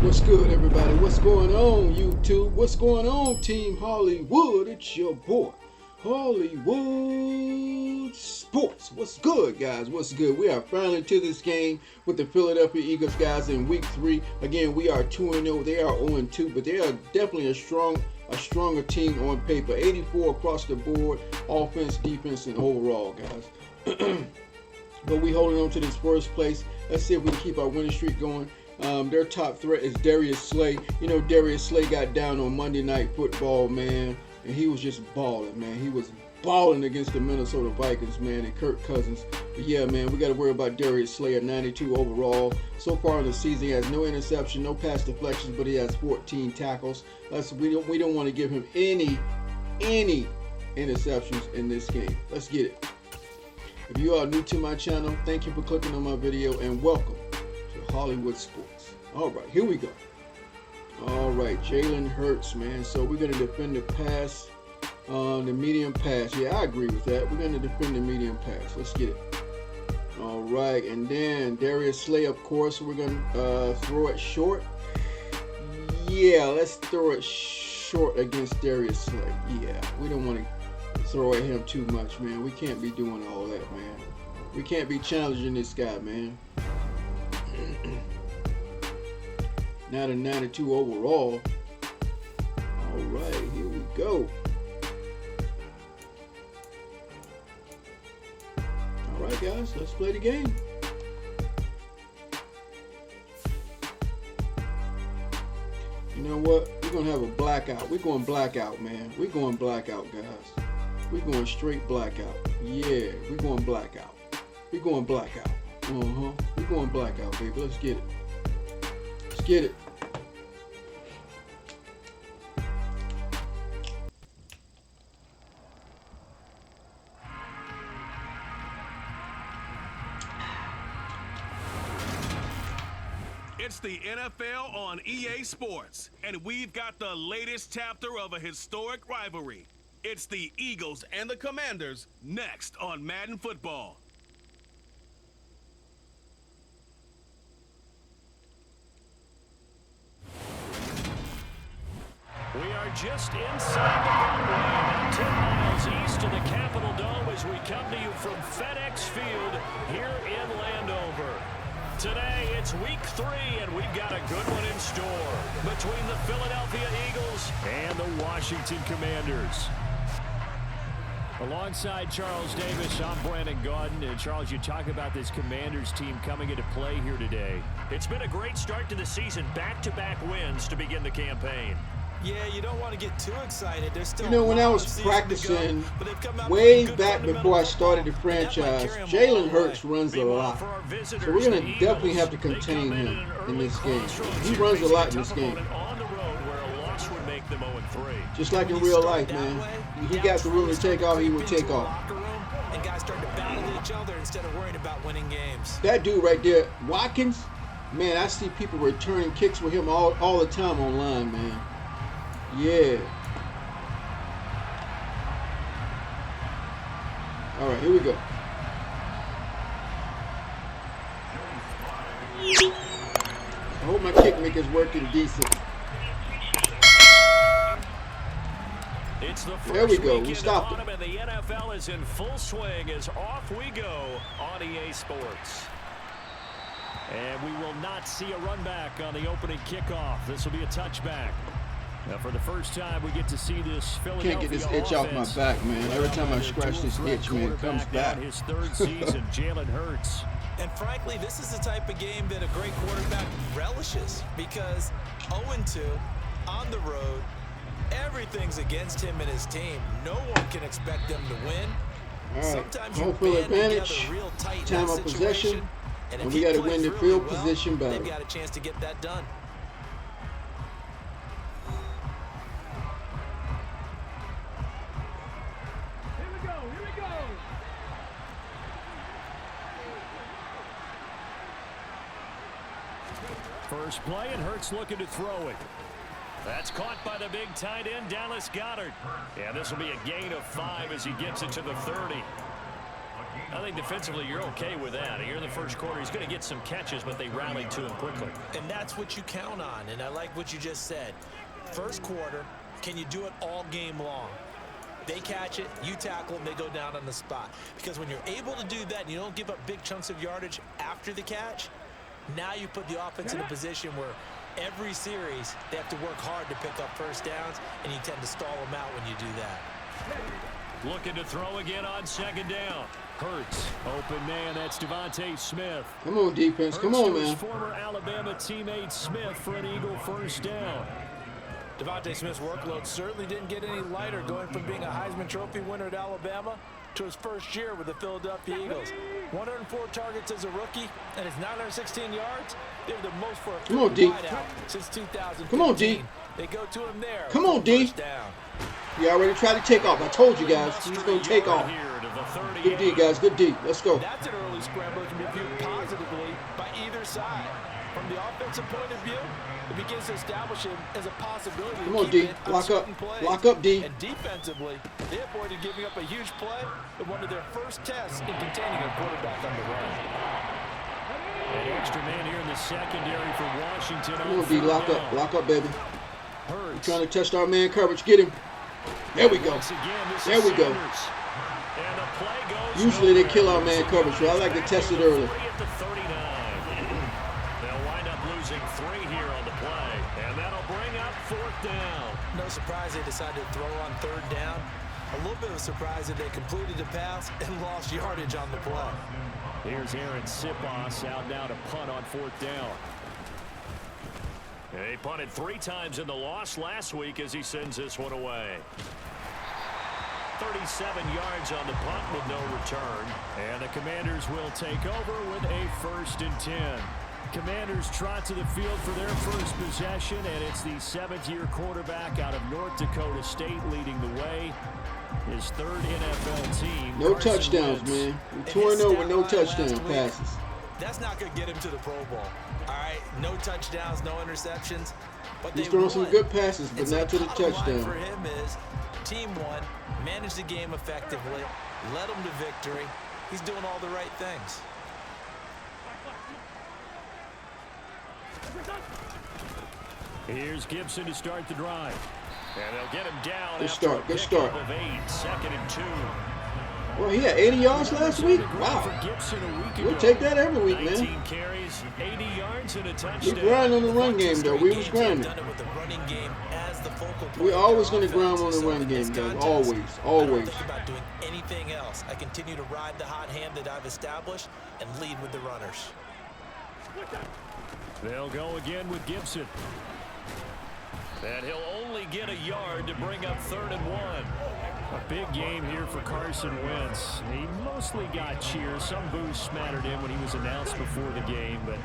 What's good, everybody? What's going on, YouTube? What's going on, Team Hollywood? It's your boy, Hollywood Sports. What's good, guys? What's good? We are finally to this game with the Philadelphia Eagles, guys, in Week 3. Again, we are 2-0. They are 0-2, but they are definitely a stronger team on paper. 84 across the board, offense, defense, and overall, guys. But we holding on to this first place. Let's see if we can keep our winning streak going. Their top threat is Darius Slay. You know, Darius Slay got down on Monday Night Football, man, and he was just balling, man. He was balling against the Minnesota Vikings, man, and Kirk Cousins. But yeah, man, we got to worry about Darius Slay at 92 overall. So far in the season, he has no interception, no pass deflections, but he has 14 tackles. We don't want to give him any interceptions in this game. Let's get it. If you are new to my channel, thank you for clicking on my video, and welcome to Hollywood Sports. All right, here we go. All right, Jalen Hurts, man. So we're going to defend the pass, the medium pass. Yeah, I agree with that. We're going to defend the medium pass. Let's get it. All right, and then Darius Slay, of course, we're going to throw it short. Yeah, let's throw it short against Darius Slay. Yeah, we don't want to throw at him too much, man. We can't be doing all that, man. We can't be challenging this guy, man. Not a 92 overall. All right, here we go. All right, guys, let's play the game. You know what? We're going to have a blackout. We're going blackout, man. We're going blackout, guys. We're going straight blackout. Yeah, we're going blackout. We're going blackout. We're going blackout, baby. Let's get it. Let's get it. It's the NFL on EA Sports, and we've got the latest chapter of a historic rivalry. It's the Eagles and the Commanders next on Madden Football. We are just inside the runway, about 10 miles east of the Capitol Dome as we come to you from FedEx Field here in Landover. Today, it's Week 3, and we've got a good one in store between the Philadelphia Eagles and the Washington Commanders. Alongside Charles Davis, I'm Brandon Gaudin. And Charles, you talk about this Commanders team coming into play here today. It's been a great start to the season, back-to-back wins to begin the campaign. Yeah, you don't want to get too excited. There's still, you know, when I was practicing way back before I started the franchise, Jalen Hurts runs a lot. So we're going to definitely have to contain him in this game. He runs a lot in this game. Just like in real life, man. If he got the room to take off, he would take off. And guys start to battle each other instead of worrying about winning games. That dude right there, Watkins, man, I see people returning kicks with him all the time online, man. Yeah. All right, here we go. I hope my kick maker's working decent. It's the first there we go. We weekend stopped of autumn, and the NFL is in full swing as off we go on EA Sports. And we will not see a run back on the opening kickoff. This will be a touchback. Now, for the first time, we get to see this Philadelphia Can't get this itch off my back, man. Every time I scratch this itch, man, it comes back. His third season, Jalen Hurts. And frankly, this is the type of game that a great quarterback relishes because 0-2 on the road, everything's against him and his team. No one can expect them to win. All right, Sometimes home field advantage, real tight time of possession, and we got to win the field position battle. They've got a chance to get that done. First play, and Hurts looking to throw it. That's caught by the big tight end, Dallas Goedert. Yeah, this will be a gain of 5 as he gets it to the 30. I think defensively you're okay with that. Here in the first quarter, he's going to get some catches, but they rallied to him quickly. And that's what you count on, and I like what you just said. First quarter, can you do it all game long? They catch it, you tackle them, they go down on the spot. Because when you're able to do that and you don't give up big chunks of yardage after the catch, now you put the offense in a position where every series they have to work hard to pick up first downs, and you tend to stall them out when you do that. Looking to throw again on second down. Hurts, open man, that's Devontae Smith. Come on, defense. Come on, man. Former Alabama teammate Smith for an Eagle first down. Devontae Smith's workload certainly didn't get any lighter going from being a Heisman Trophy winner at Alabama to his first year with the Philadelphia Eagles. 104 targets as a rookie, and his 916 yards, they were the most for a wideout since 2015. Come on, D. They go to him there. Come on, D. He already tried to take off. I told you guys, he's going to take off. Good D, guys. Good D. Let's go. That's an early scramble that can be viewed positively by either side. From the offensive point of view, it begins to establish him as a possibility. Come on, D. Lock up. Lock up, D. And defensively, they avoided giving up a huge play in one of their first tests in containing a quarterback on the run. An extra man here in the secondary for Washington. Come on, D. Lock up. Lock up, baby. We're trying to test our man coverage. Get him. There we go. There we go. Usually they kill our man coverage, so I like to test it early. They'll wind up losing 3 here on the play, and that'll bring up 4th down. No surprise they decided to throw on 3rd down. A little bit of a surprise that they completed the pass and lost yardage on the play. Here's Aaron Sipos out now to punt on 4th down. He punted 3 times in the loss last week as he sends this one away. 37 yards on the punt with no return. And the Commanders will take over with a 1st and 10. Commanders trot to the field for their first possession, and it's the 7th-year quarterback out of North Dakota State leading the way. His 3rd NFL team. No touchdowns, man. We're 2-0 with no touchdown passes. That's not going to get him to the Pro Bowl. All right, no touchdowns, no interceptions. But he's throwing some good passes, but not to the touchdown. For him is team won, managed the game effectively, led them to victory. He's doing all the right things. Here's Gibson to start the drive. And they'll get him down. Good start. Good start. Of 8, 2nd and 2. Well, he had 80 yards last week? Wow. We'll take that every week, man. 19 carries, 80 yards and a touchdown. We grind on the run game, though. We was grinding. We're always going to grind on the run game, guys. Always. Always. About doing anything else. I continue to ride the hot hand that I've established and lead with the runners. They'll go again with Gibson. And he'll only get a yard to bring up 3rd and 1. A big game here for Carson Wentz. He mostly got cheers. Some boos smattered in when he was announced before the game, but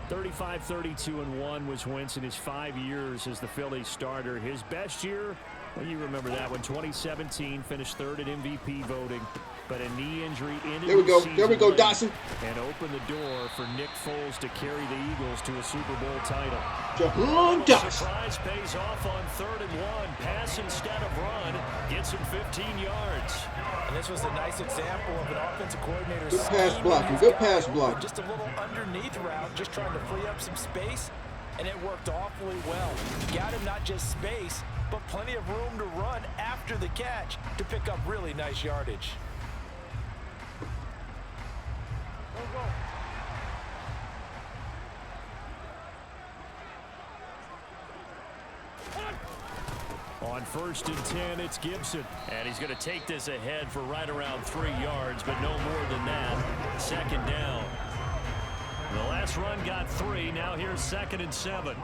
35-32-1 was Wentz in his 5 years as the Phillies starter. His best year, well, you remember that one, 2017, finished 3rd in MVP voting, but a knee injury ended the season. There we go, Dotson. And opened the door for Nick Foles to carry the Eagles to a Super Bowl title. Surprise pays off on 3rd and 1. Pass instead of run. Gets him 15 yards. And this was a nice example of an offensive coordinator's good pass blocking. Good pass blocking. Just a little underneath route, just trying to free up some space, and it worked awfully well. Got him not just space, but plenty of room to run after the catch to pick up really nice yardage. On 1st and 10, it's Gibson. And he's going to take this ahead for right around 3 yards, but no more than that. 2nd down. The last run got 3. Now here's 2nd and 7.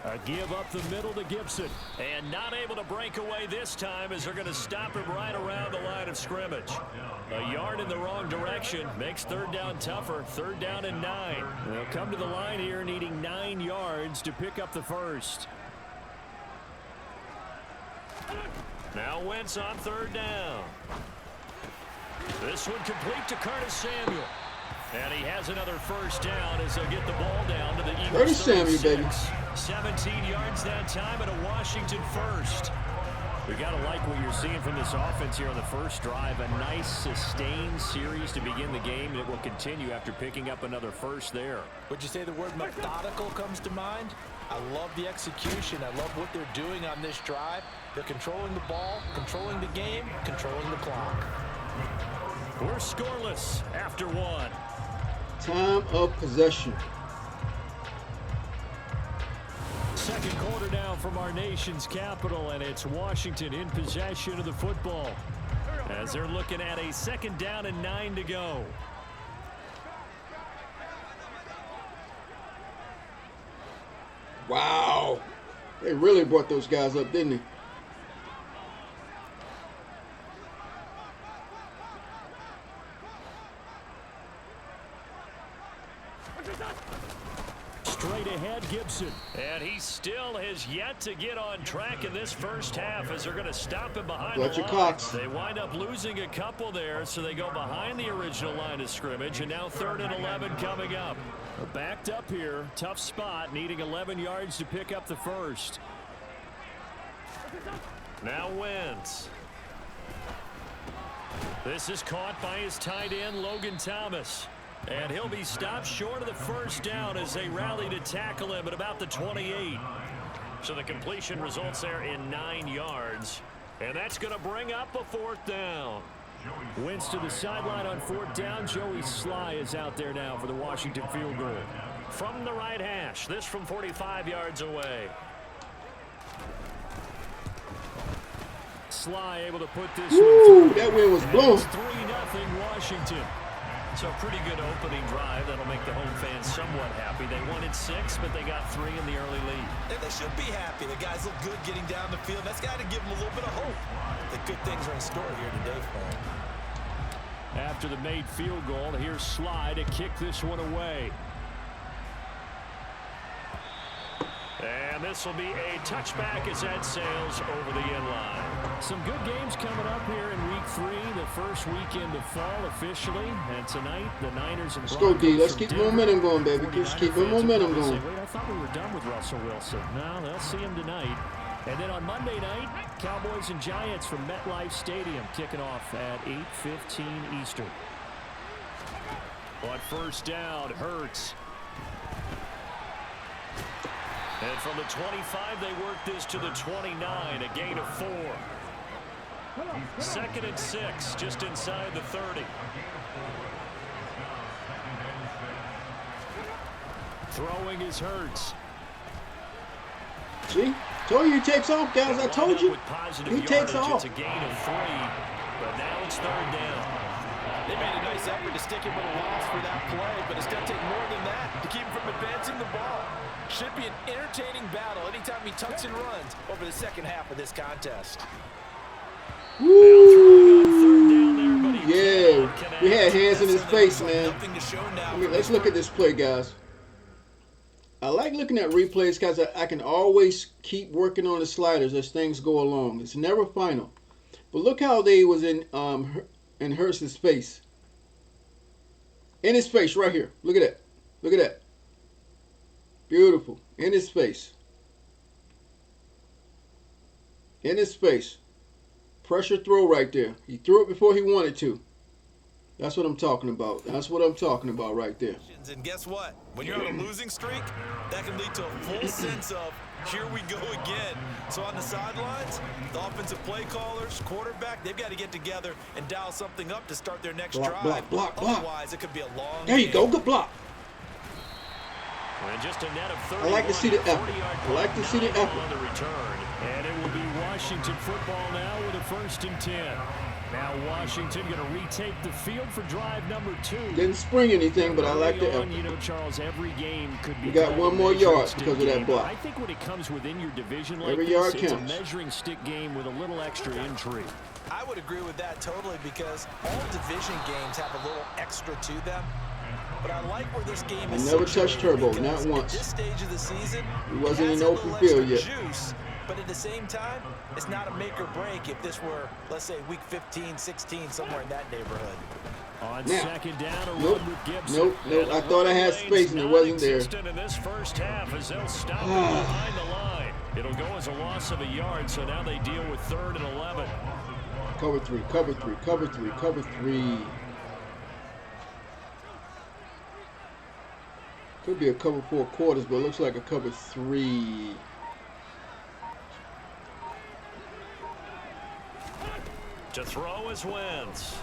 A give up the middle to Gibson. And not able to break away this time as they're going to stop him right around the line of scrimmage. A yard in the wrong direction makes 3rd down tougher. 3rd down and 9. They'll come to the line here needing 9 yards to pick up the 1st. Now Wentz on 3rd down. This one complete to Curtis Samuel. And he has another first down as they'll get the ball down to the Eagles. Curtis Samuel, baby. 17 yards that time and a Washington first. We got to like what you're seeing from this offense here on the first drive. A nice, sustained series to begin the game, and it will continue after picking up another first there. Would you say the word methodical comes to mind? I love the execution. I love what they're doing on this drive. They're controlling the ball, controlling the game, controlling the clock. We're scoreless after one. Time of possession. Second quarter down from our nation's capital, and it's Washington in possession of the football as they're looking at a 2nd down and 9 to go. Wow. They really brought those guys up, didn't they? Straight ahead, Gibson. And he still has yet to get on track in this first half as they're going to stop him behind the line. Cox. They wind up losing a couple there, so they go behind the original line of scrimmage, and now 3rd and 11 coming up. They're backed up here. Tough spot, needing 11 yards to pick up the first. Now Wentz. This is caught by his tight end, Logan Thomas. And he'll be stopped short of the first down as they rally to tackle him at about the 28. So the completion results there in 9 yards. And that's going to bring up a 4th down. Wentz to the sideline on 4th down. Joey Sly is out there now for the Washington field goal. From the right hash, this from 45 yards away. Sly able to put this Woo, one through. that wind was blowing. 3-0 Washington. So a pretty good opening drive. That'll make the home fans somewhat happy. They wanted 6, but they got 3 in the early lead. And they should be happy. The guys look good getting down the field. That's got to give them a little bit of hope. The good things are in store here today for them. After the made field goal, here's Sly to kick this one away. And this will be a touchback as that sails over the end line. Some good games coming up here in week 3, the first weekend of fall officially. And tonight, the Niners and Let's go, D. Let's keep the momentum going, baby. Just keep the momentum going. Wait, I thought we were done with Russell Wilson. No, they'll see him tonight. And then on Monday night, Cowboys and Giants from MetLife Stadium kicking off at 8:15 Eastern. But first down, Hurts. And from the 25, they work this to the 29, a gain of 4. 2nd and 6, just inside the 30. Throwing is Hurts. See? Told you he takes off, guys. I told you. He takes off. It's a gain of 3, but now it's 3rd down. They made a nice effort to stick him with a loss for that play, but it's going to take more than that to keep him from advancing the ball. Should be an entertaining battle anytime he tucks and runs over the second half of this contest. Woo! Yeah, we had hands in his face, man. Let's look at this play, guys. I like looking at replays because I can always keep working on the sliders as things go along. It's never final. But look how they was in Hurts' face. In his face right here. Look at that. Look at that. Beautiful. In his face. In his face. Pressure throw right there. He threw it before he wanted to. That's what I'm talking about. That's what I'm talking about right there. And guess what? When you're on a losing streak, that can lead to a full sense of, here we go again. So on the sidelines, the offensive play callers, quarterback, they've got to get together and dial something up to start their next drive. Block. Otherwise, it could be a long There you game. go. Good block. And just a net of 30. I like to see the effort. I like to see the effort. On the return. And it will be Washington football now with a 1st and 10. Now Washington going to retake the field for drive number 2. Didn't spring anything, but I like the effort. You know, Charles, every game could be. We got one more yard because of that block. I think when it comes within your division like Every this, yard it's counts. a measuring stick game with a little extra intrigue. I would agree with that totally because all division games have a little extra to them. But I like where this game is. I never touched turbo, because not once. At this stage of the season, He wasn't has in a open little field extra yet. Juice, but at the same time, it's not a make or break if this were, let's say, week 15, 16, somewhere in that neighborhood. On Now. second down, a Nope. run with Gibson. Nope. And I a thought I run had lane's space and it wasn't there. non-existent in this first half as they'll stop it behind the line. It'll go as a loss of a yard, so now they deal with 3rd and 11. Cover 3, cover 3, cover 3, cover 3. Could be a cover 4 quarters, but it looks like a cover 3. To throw is Wentz.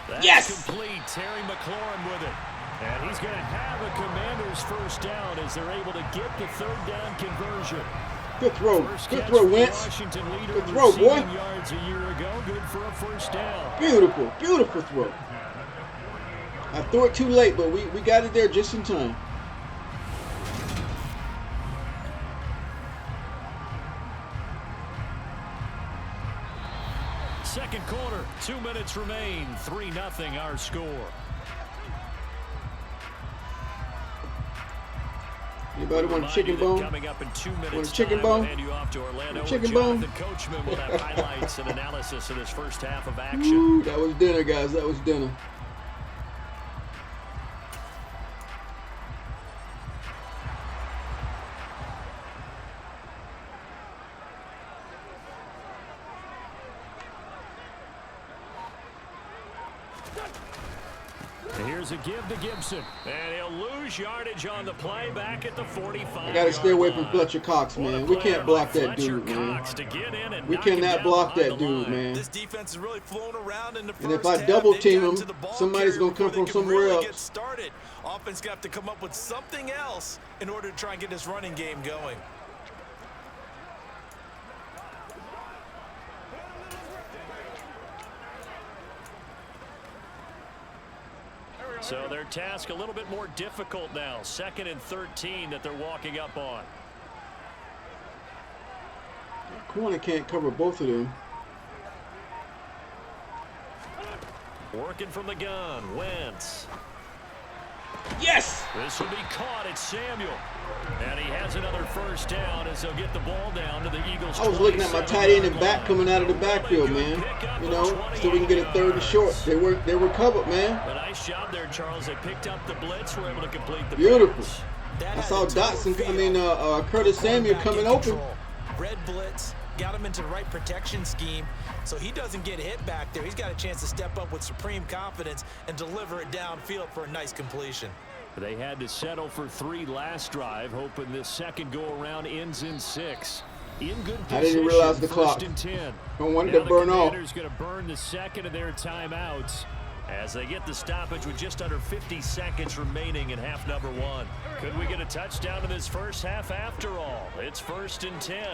That's Yes! complete. Terry McLaurin with it. And he's going to have a Commanders first down as they're able to get the 3rd down conversion. Good throw. First Good catch throw, for the Wentz. Washington leader Good throw, boy. receiving yards a year ago. Good for a first down. Beautiful, beautiful throw. I threw it too late, but we got it there just in time. Second quarter, 2 minutes remain. 3-0 our score. Anybody want a chicken bone? Coming up in 2 minutes. Want a chicken time, we'll bone? hand you off to Orlando. Chicken Jonathan bone? Coachman will have highlights and analysis of this first half of action. Ooh, that was dinner, guys. That was dinner. Here's a give to Gibson. And he'll lose yardage on the play back at the 45. I gotta stay away from Fletcher Cox, man. We can't block that dude, man. We cannot block that dude, man. This defense is really flown around in the first And if I half. double They've team gotten him, to the ball somebody's carrier gonna come before from they can somewhere really else. Get started. Offense got to come up with something else in order to try and get this running game going. So their task a little bit more difficult now. 2nd and 13 that they're walking up on. Corner can't cover both of them. Working from the gun, Wentz. Yes! This will be caught. It's Samuel. And he has another first down as they'll get the ball down to the Eagles. I was looking at my tight end and back coming out of the backfield, man. You know, so we can get a 3rd and short. They were covered, man. A nice job there, Charles. They picked up the blitz, were able to complete the Beautiful. pass. I saw Curtis Samuel coming open. Red blitz, got him into the right protection scheme, so he doesn't get hit back there. He's got a chance to step up with supreme confidence and deliver it downfield for a nice completion. They had to settle for 3 last drive, hoping this second go-around ends in 6. In good position, I didn't realize the 1st clock. and 10. Don't want it Now to burn the off. Commanders going to burn the second of their timeouts as they get the stoppage with just under 50 seconds remaining in half number 1. Could we get a touchdown in this first half after all? It's 1st and 10.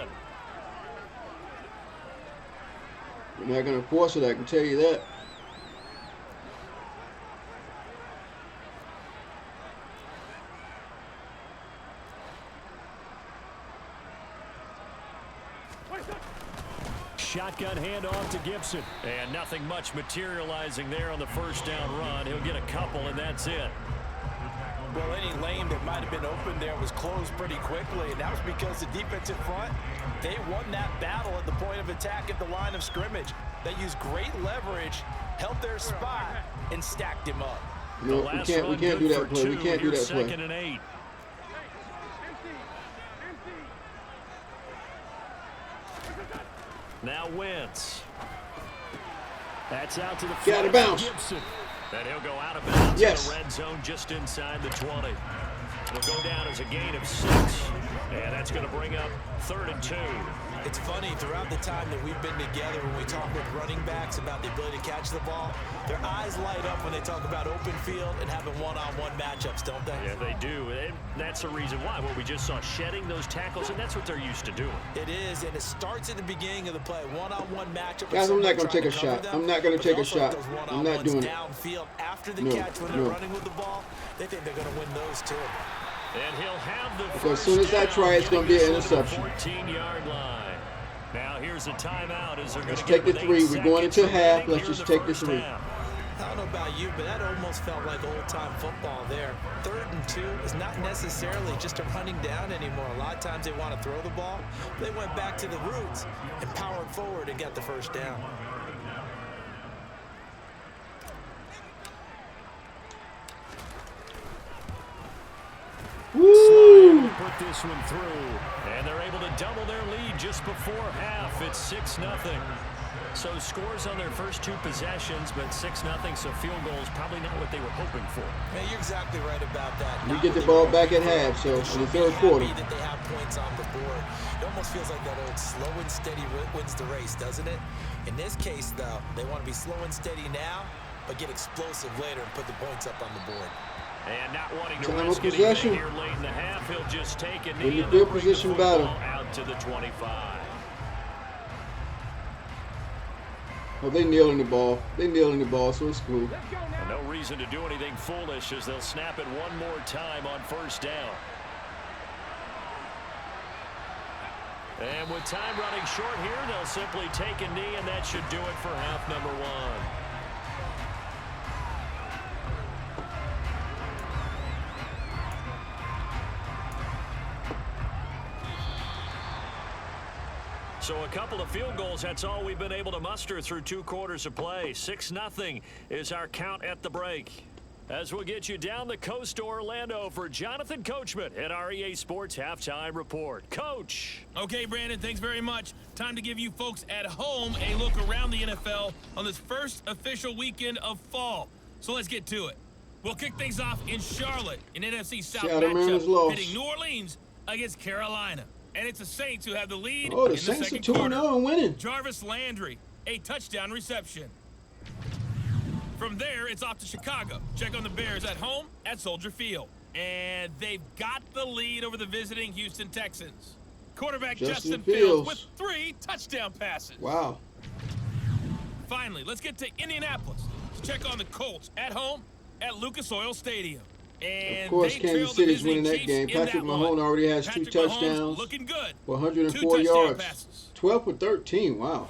We're not going to force it, I can tell you that. Shotgun handoff to Gibson. And nothing much materializing there on the first down run. He'll get a couple, and that's it. Well, any lane that might have been open there was closed pretty quickly, and that was because the defensive front, they won that battle at the point of attack at the line of scrimmage. They used great leverage, held their spot, and stacked him up. No, we can't do that play. We can't do that play. 2nd and 8. Now Wentz. That's out to the Get out of bounds. Gibson. And he'll go out of bounds Yes. in the red zone just inside the 20. It'll go down as a gain of 6. And that's going to bring up 3rd and 2. It's funny, throughout the time that we've been together, when we talk with running backs about the ability to catch the ball, their eyes light up when they talk about open field and having one-on-one matchups, don't they? Yeah, they do. And that's the reason why. Well, we just saw shedding those tackles, and that's what they're used to doing. It is, and it starts at the beginning of the play. One-on-one matchup. Guys, I'm not going to take a shot. I'm not going to take a shot. I'm not doing it. Downfield after the No, catch when they're no. running with the ball, they think they're going to win those too. And he'll have the Because first as soon as I down, try, it's going to be an getting us to the interception. 14-yard line. Now here's a timeout as they're going Let's to take get the with 3. 8 We're going into seconds half. remaining Let's here in just the take the first 3. half. I don't know about you, but that almost felt like old-time football there. 3rd and 2 is not necessarily just a running down anymore. A lot of times they want to throw the ball. They went back to the roots and powered forward and got the first down. put this one through. And they're able to double their lead just before half. It's 6-0. So scores on their first 2 possessions, but 6-0, so field goal is probably not what they were hoping for. Man, you're exactly right about that. We get the ball back at half, so in the third quarter. That they have points on the board. It almost feels like that old slow and steady wins the race, doesn't it? In this case, though, they want to be slow and steady now, but get explosive later and put the points up on the board. And not wanting to Time of risk possession. anything here late in the half, he'll just take a In knee the and field bring position the football battle. out to the 25. Oh, they kneeling the ball. They kneeling the ball, so it's cool. And no reason to do anything foolish as they'll snap it one more time on first down. And with time running short here, they'll simply take a knee, and that should do it for half number 1. So a couple of field goals, that's all we've been able to muster through 2 quarters of play. 6-0 is our count at the break. As we'll get you down the coast to Orlando for Jonathan Coachman at our EA Sports Halftime Report. Coach. Okay, Brandon, thanks very much. Time to give you folks at home a look around the NFL on this first official weekend of fall. So let's get to it. We'll kick things off in Charlotte, an NFC South matchup, pitting New Orleans against Carolina. And it's the Saints who have the lead. Oh, the in Saints the are second quarter. 2-0 and winning. Jarvis Landry, a touchdown reception. From there, it's off to Chicago. Check on the Bears at home at Soldier Field. And they've got the lead over the visiting Houston Texans. Quarterback Justin Fields with 3 touchdown passes. Wow. Finally, let's get to Indianapolis. Let's check on the Colts at home at Lucas Oil Stadium. And of course, Kansas City's winning that game. Patrick Mahomes already has 2 touchdowns, looking good. 104 yards, passes. 12 for 13. Wow.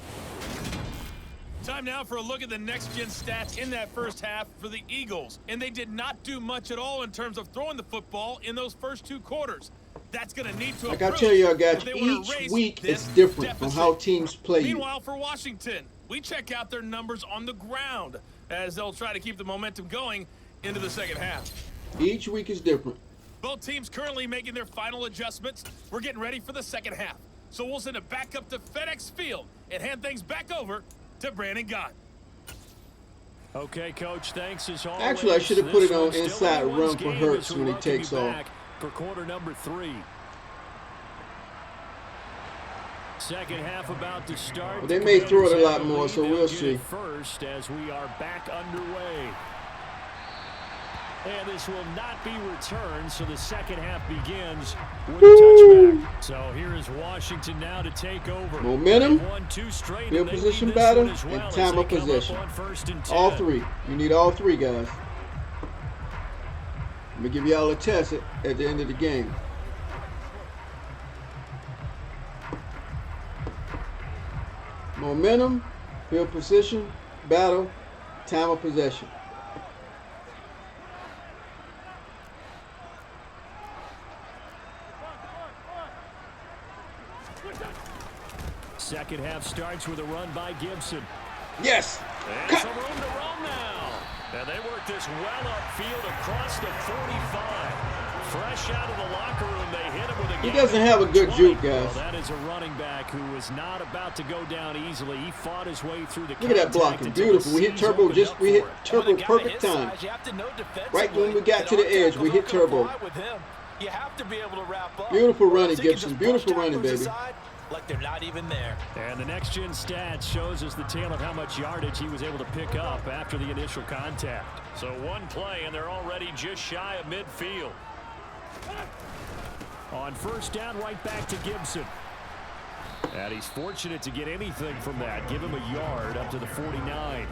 Time now for a look at the next-gen stats in that first half for the Eagles. And they did not do much at all in terms of throwing the football in those first 2 quarters. That's going to need to Like I tell y'all guys, each week is different from how teams play. Meanwhile, for Washington, we check out their numbers on the ground as they'll try to keep the momentum going into the second half. Each week is different. Both teams currently making their final adjustments. We're getting ready for the second half. So we'll send it back up to FedEx Field and hand things back over to Brandon Gott. Okay, Coach, thanks as always. Actually, I should have put it on inside run for Hurts when he takes off. For quarter number 3. Second half about to start. Well, they may throw it a lot more, so we'll see. First, as we are back underway. And this will not be returned, so the second half begins with a touchback. So here is Washington now to take over. Momentum, field position battle, and time of possession. All 3. You need all 3, guys. Let me give y'all a test at the end of the game. Momentum, field position, battle, time of possession. Second half starts with a run by Gibson. Yes. And some room to roam now. And they work this well upfield across the 45. Fresh out of the locker room, they hit him with a He doesn't have a good juke, guys. Well, that is a running back who is not about to go down easily. He fought his way through the Look at that blocking. Beautiful. We hit turbo perfect time. Right when we got to the edge, we hit turbo. You have to be able to wrap up. Beautiful running, Gibson. Beautiful running, baby. Like they're not even there. And the next-gen stats shows us the tale of how much yardage he was able to pick up after the initial contact. So one play, and they're already just shy of midfield. On first down, right back to Gibson. And he's fortunate to get anything from that. Give him a yard up to the 49.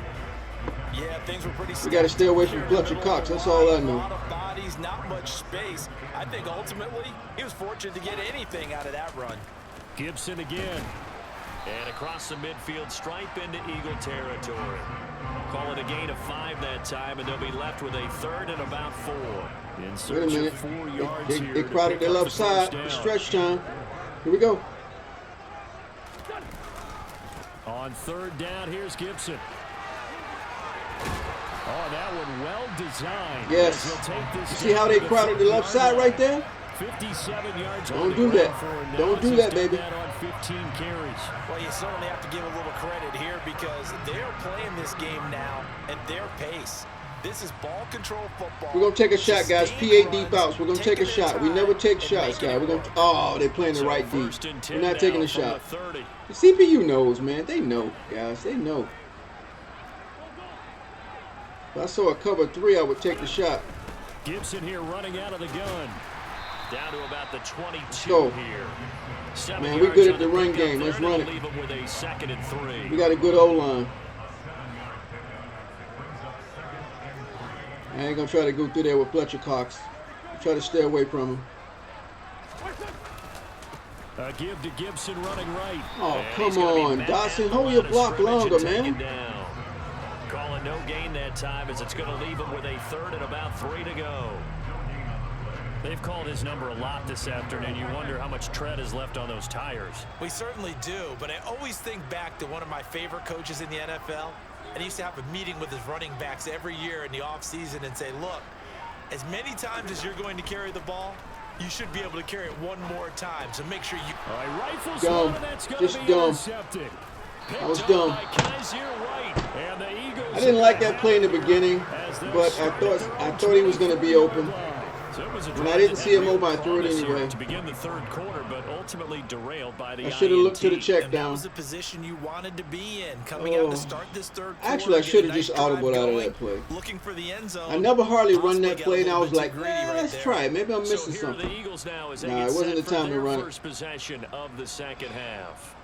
Yeah, things were pretty. We got to stay away from Fletcher Cox. That's all I know. A lot of bodies, not much space. I think ultimately he was fortunate to get anything out of that run. Gibson again. And across the midfield stripe into Eagle territory. Call it a gain of 5 that time, and they'll be left with a 3rd and about 4. In search of 4 yards here. They crowded the left side. Stretch time. Here we go. On 3rd down, here's Gibson. Oh, that one well designed. Yes. You see how they crowded the left side right there? 57 yards. Don't do that. Don't do that, baby. That on 15 carries. Well, you certainly have to give a little credit here because they're playing this game now at their pace. This is ball control football. We're going to take a shot, guys. PA deep outs. We're going to take a shot. We never take shots, guys. We're going to... Oh, they're playing the right deep. We're not taking a shot. The CPU knows, man. They know, guys. They know. If I saw a cover 3, I would take the shot. Gibson here running out of the gun. Down to about the 22 Go. here. Man, we're good at the run game. Let's run it. Leave them with a 2nd and 3. We got a good O-line. I ain't going to try to go through there with Fletcher Cox. Try to stay away from him. A give to Gibson running right. Oh, come on. Dawson, hold your block longer, man. Calling no gain that time as it's going to leave him with a 3rd and about 3 to go. They've called his number a lot this afternoon. You wonder how much tread is left on those tires. We certainly do, but I always think back to one of my favorite coaches in the NFL. And he used to have a meeting with his running backs every year in the offseason and say, look, as many times as you're going to carry the ball, you should be able to carry it one more time. So make sure you... All right, rifles dumb. Just dumb. I was dumb. I didn't like that play in the beginning, but I thought he was going to be open. When I didn't see him open, I threw it anyway. To begin the 3rd quarter, but ultimately derailed by the I should have looked to the check and down. That was the position you wanted to be in coming out to start this 3rd quarter. Actually, I should have just audibled out of that play. Looking for the end zone. I never hardly run that play, and I was like, let's try it. Maybe I'm missing so here something. The Eagles now as they Nah, it wasn't the time to run it. First possession of the 2nd half.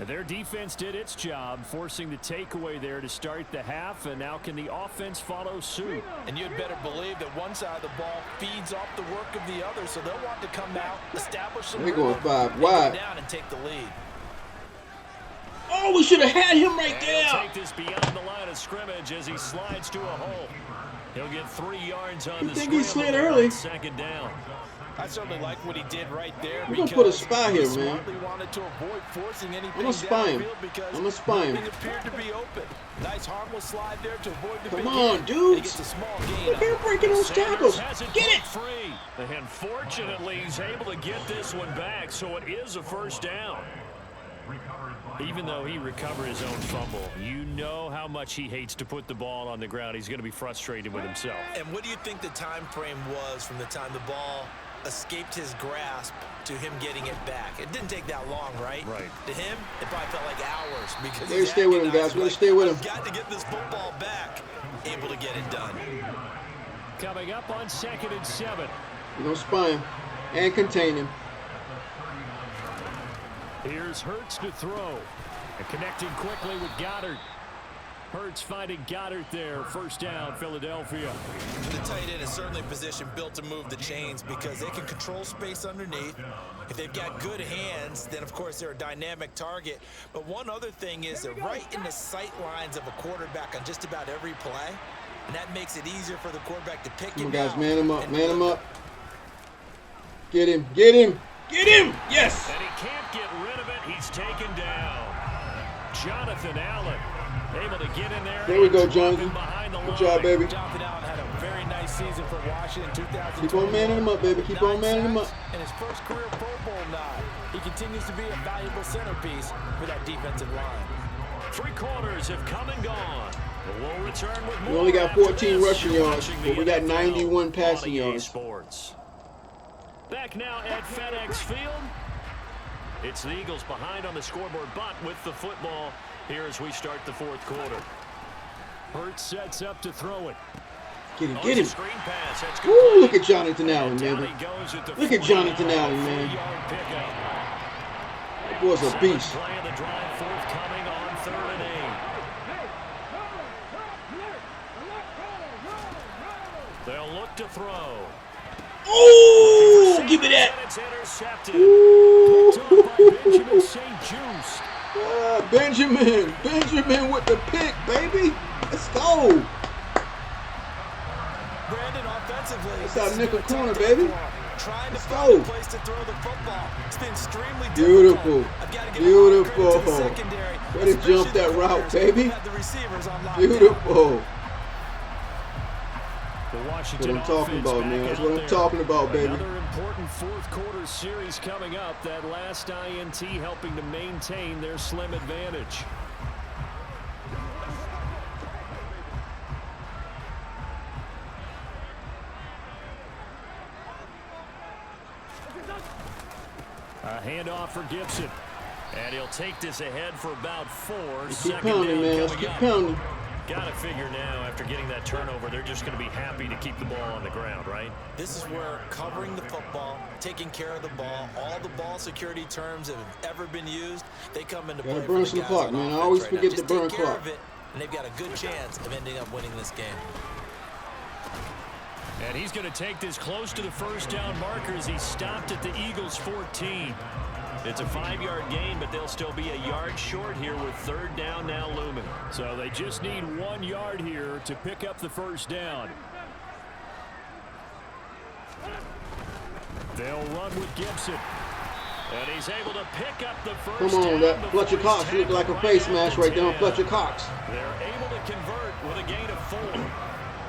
Their defense did its job, forcing the takeaway there to start the half, and now can the offense follow suit? And you'd better believe that one side of the ball feeds off the work of the other, so they'll want to come out, establish some They're going 5 and wide. go down and take the lead. Oh, we should have had him right there. He'll take this beyond the line of scrimmage as he slides to a hole. He'll get 3 yards on the think he slid scramble early? on 2nd down. I certainly like what he did right there. We're going to put a spy here, he man. smartly wanted to avoid forcing anything I'm going to spy him. downfield because I'm going to spy him. nothing appeared to be open. Nice harmless slide there to avoid the Come big on, hit. dudes. He gets a small gain. Look, they're breaking those tackles. Get it. Free. And fortunately, he's able to get this one back, so it is a 1st down. Even though he recovered his own fumble, you know how much he hates to put the ball on the ground. He's going to be frustrated with himself. And what do you think the time frame was from the time the ball escaped his grasp to him getting it back? It didn't take that long, right? Right. To him, it probably felt like hours because Let's stay with him, guys. Let's stay with him. Got to get this football back. Able to get it done. Coming up on 2nd and 7. We're going to spy him and contain him. Here's Hurts to throw. And connecting quickly with Goddard. Hurts finding Goddard there. 1st down, Philadelphia. The tight end is certainly a position built to move the chains because they can control space underneath. If they've got good hands, then of course they're a dynamic target. But one other thing is they're right in the sight lines of a quarterback on just about every play. And that makes it easier for the quarterback to pick Come on, him guys. out. Man him up. Man him up. Get him. Get him. Get him. Yes. And he can't get rid of it. He's taken down. Jonathan Allen able to get in there. There we go, Jonathan. Good job, baby. Jonathan Allen had a very nice season for Washington in 2020. Keep on manning him up, baby. Keep on manning him up. And his first career Pro Bowl nod. He continues to be a valuable centerpiece for that defensive line. 3 quarters have come and gone. We'll return with more. We only got after 14 this. rushing You're yards, watching but the we got NFL 91 passing on EA yards. Sports. Back now at FedEx Field. It's the Eagles behind on the scoreboard, but with the football here as we start the 4th quarter. Hurts sets up to throw it. Get him. Get him. Screen pass. That's good Woo, play. look at Jonathan Allen, Down baby. he goes at the Look at 40, Jonathan Allen, man. 40-yard pickup. That boy's a beast. Play of the drive forthcoming on 3rd and 8. They'll look to throw. Ooh, give me that. It's intercepted. Ooh. Picked up by Benjamin St. Juice. Benjamin with the pick, baby. Let's go. Brandon, offensively, That's our nickel corner, baby. Trying to Let's find go. a place to throw the football. It's been extremely Beautiful. difficult. I've got to give Beautiful. a lot of credit to the secondary, Way to jump especially that the route, corners who baby. had the receivers on lockdown. Beautiful. The That's Washington what I'm talking offense about, back man. That's out what I'm there. talking about, baby. Another important fourth quarter series coming up. That last INT helping to maintain their slim advantage. A handoff for Gibson. And he'll take this ahead for about 4. Keep pounding, man. Let's keep pounding. Got to figure now, after getting that turnover, they're just going to be happy to keep the ball on the ground, right? This is where covering the football, taking care of the ball, all the ball security terms that have ever been used, they come into play. Gotta burn some clock, man. I always forget to burn clock. And they've got a good chance of ending up winning this game. And he's going to take this close to the first down marker as he stopped at the Eagles' 14. It's a 5-yard gain, but they'll still be a yard short here with third down now looming. So they just need 1 yard here to pick up the first down. They'll run with Gibson. And he's able to pick up the first Come on, down. that Fletcher Cox looked like a face mask right there on Fletcher Cox. They're able to convert with a gain of 4.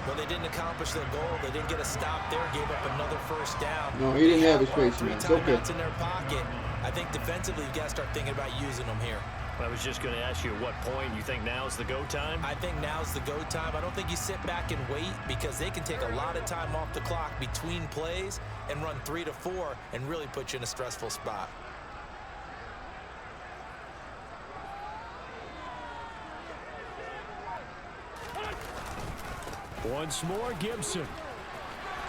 Well, they didn't accomplish their goal. They didn't get a stop there, gave up another first down. No, he didn't have his face mask. Okay. In their pocket. I think defensively, you got to start thinking about using them here. I was just going to ask you at what point you think now's the go time? I think now's the go time. I don't think you sit back and wait because they can take a lot of time off the clock between plays and run 3 to 4 and really put you in a stressful spot. Once more, Gibson.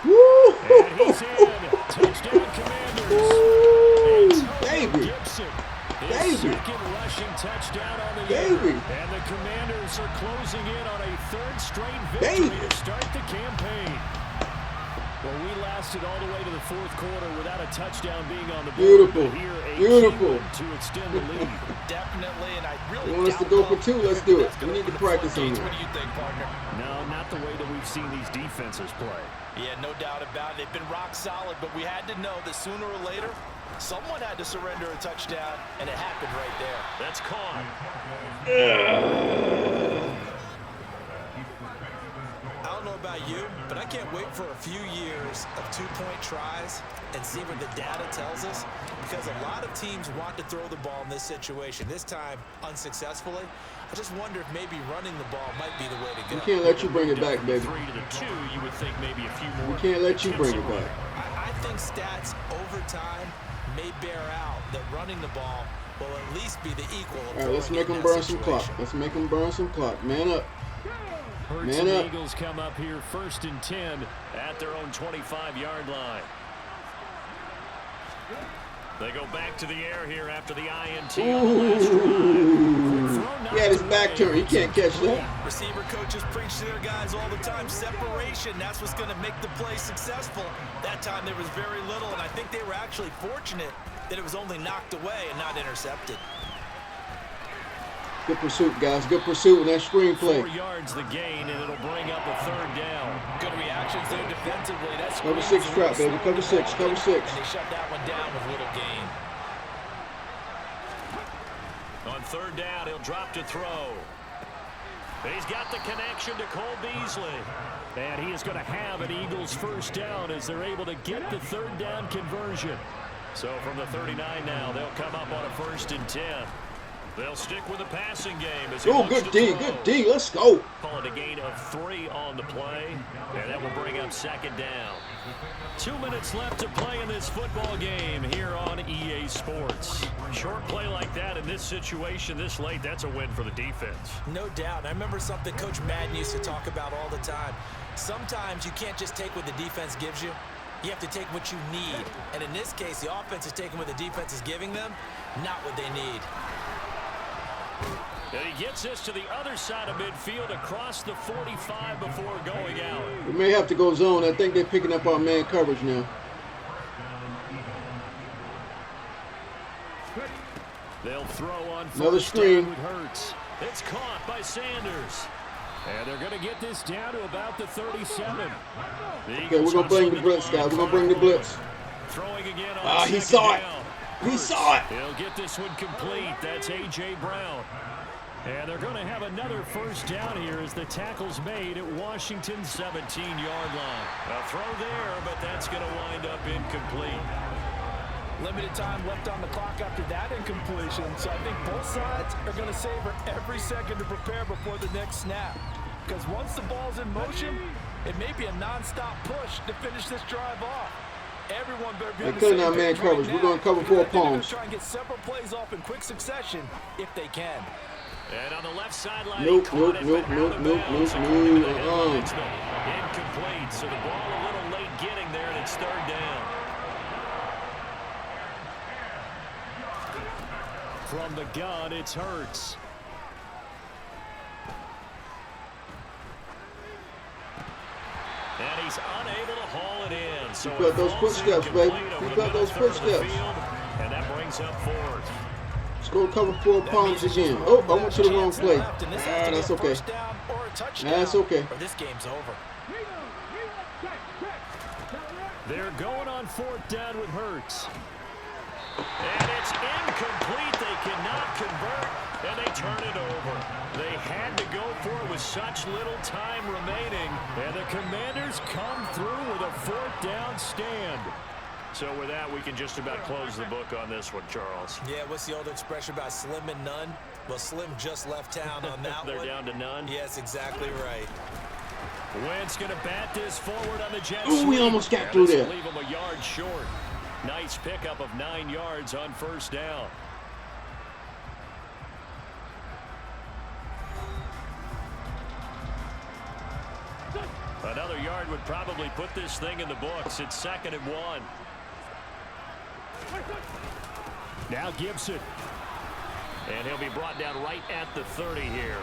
Woo! And he's in. Touchdown, Commanders. Baby. Gibson. His Baby. second rushing touchdown on the Baby. year. And the Commanders are closing in on a third straight victory Baby. to start the campaign. Well, we lasted all the way to the fourth quarter without a touchdown being on the board. Beautiful. But here, a Beautiful. key one to extend the lead. Definitely, and I really You want us to go for 2? Let's do it. We need to practice on What that. do you think, partner? No, not the way that we've seen these defenses play. Yeah, no doubt about it. They've been rock solid, but we had to know that sooner or later, someone had to surrender a touchdown, and it happened right there. That's caught. I don't know about you, but I can't wait for a few years of 2-point tries and see what the data tells us, because a lot of teams want to throw the ball in this situation. This time, unsuccessfully. I just wonder if maybe running the ball might be the way to go. We can't let you bring it back, baby. 3 to the 2, you would think maybe a few more. We can't let you bring it back. I think stats over time may bear out that running the ball will at least be the equal of All right, let's throwing make it them in burn that some clock. situation. Let's make them burn some clock. Man up. Hurts Man and up. Eagles come up here 1st and 10 at their own 25-yard line. They go back to the air here after the INT. Ooh. He had his back turned. He can't catch that. Receiver coaches preach to their guys all the time. Separation, that's what's going to make the play successful. That time there was very little, and I think they were actually fortunate that it was only knocked away and not intercepted. Good pursuit, guys. Good pursuit in that screenplay. 4 yards the gain, and it'll bring up a third down. Good reactions there defensively. That's Cover 6 trap, baby. Cover 6. Cover 6. And they shut that one down with little gain. On third down, he'll drop to throw. He's got the connection to Cole Beasley. And he is going to have an Eagles first down as they're able to get the third down conversion. So from the 39 now, they'll come up on a 1st and 10. They'll stick with the passing game. Oh, good D. Good D. Let's go. Call it a gain of 3 on the play. And that will bring up 2nd down. 2 minutes left to play in this football game here on EA Sports. Short play like that in this situation this late, that's a win for the defense. No doubt. I remember something Coach Madden used to talk about all the time. Sometimes you can't just take what the defense gives you. You have to take what you need. And in this case, the offense is taking what the defense is giving them, not what they need. And he gets this to the other side of midfield across the 45 before going out. We may have to go zone. I think they're picking up our man coverage now. They'll throw on Another first screen. down with Hurts. It's caught by Sanders. And they're going to get this down to about the 37. Okay, we're going to bring the blitz, guys. We're going to bring the blitz. Throwing again on Ah, he second saw it. down. He saw it. He'll get this one complete. That's A.J. Brown. And they're going to have another first down here as the tackle's made at Washington's 17-yard line. A throw there, but that's going to wind up incomplete. Limited time left on the clock after that incompletion, so I think both sides are going to savor every second to prepare before the next snap. Because once the ball's in motion, it may be a non-stop push to finish this drive off. Everyone better be on the same man page coverage. right We're going to cover 4 They're going palms. to try and get several plays off in quick succession if they can. And on the left sideline, Nope. Incomplete, so the ball a little late getting there, and it's third down. From the gun, it's Hurts. And he's unable to haul it in. So He felt those footsteps, baby. He felt those footsteps. And that brings up fourth. Let's go cover 4 palms again. Oh, I went to the wrong play. That's okay. That's okay. Or this game's over. They're going on 4th down with Hurts. And it's incomplete. They cannot convert, and they turn it over. They had to go for it with such little time remaining, and the Commanders come through with a 4th down stand. So with that, we can just about close the book on this one, Charles. Yeah, what's the old expression about slim and none? Well, Slim just left town on that They're one. down to none? Yes, exactly right. Wentz going to bat this forward on the Jets. Oh, we almost got through there. Leave him a yard short. Nice pickup of 9 yards on first down. Another yard would probably put this thing in the books. It's 2nd and 1. Now Gibson. And he'll be brought down right at the 30 here.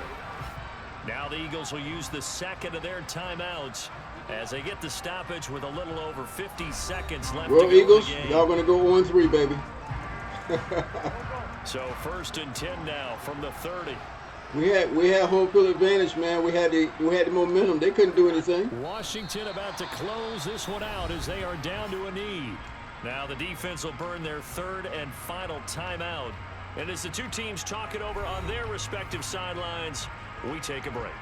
Now the Eagles will use the 2nd of their timeouts as they get the stoppage with a little over 50 seconds left to go Eagles, in the game. y'all going to go 1-3, baby. So 1st and 10 now from the 30. We had home field advantage, man. We had the momentum. They couldn't do anything. Washington about to close this one out as they are down to a knee. Now the defense will burn their 3rd and final timeout. And as the two teams talk it over on their respective sidelines, we take a break.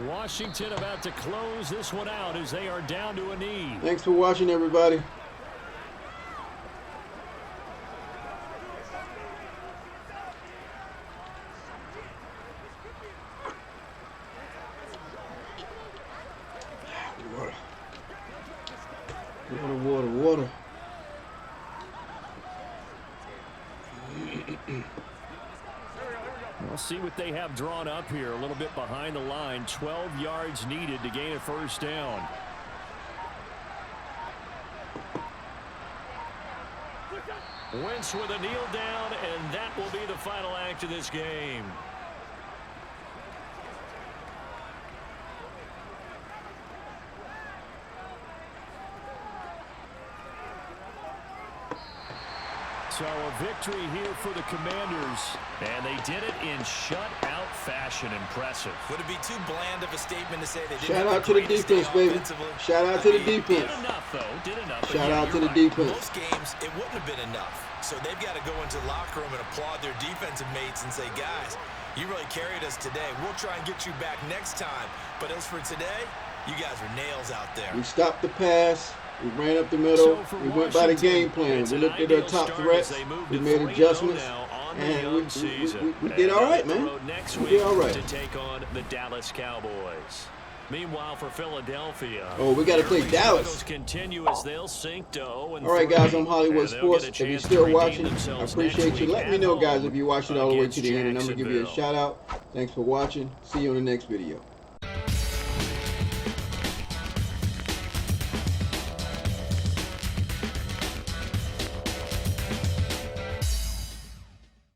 Washington about to close this one out as they are down to a knee. Thanks for watching, everybody. Water. We'll see what they have drawn up here. A little bit behind the line. 12 yards needed to gain a first down. Wentz with a kneel down, and that will be the final act of this game. So a victory here for the Commanders, and they did it in shutout fashion. Impressive. Would it be too bland of a statement to say they didn't Shout have out to the defense, baby. Shout out to the defense. Did enough, though. Did enough. Shout out to the defense. Most games, it wouldn't have been enough. So they've got to go into the locker room and applaud their defensive mates and say, guys, you really carried us today. We'll try and get you back next time. But as for today, you guys are nails out there. We stopped the pass. We ran up the middle. We went by the game plan. We looked at our top threats. We made adjustments. And we did all right, man. We did all right. To take on the Dallas Cowboys. Meanwhile, for Philadelphia, oh, we got to play Dallas. Continue as they'll sink to 0-3. All right, guys, I'm Hollywood Sports. If you're still watching, I appreciate you. Let me know, guys, if you watched it all the way to the end, and I'm going to give you a shout out. Thanks for watching. See you on the next video.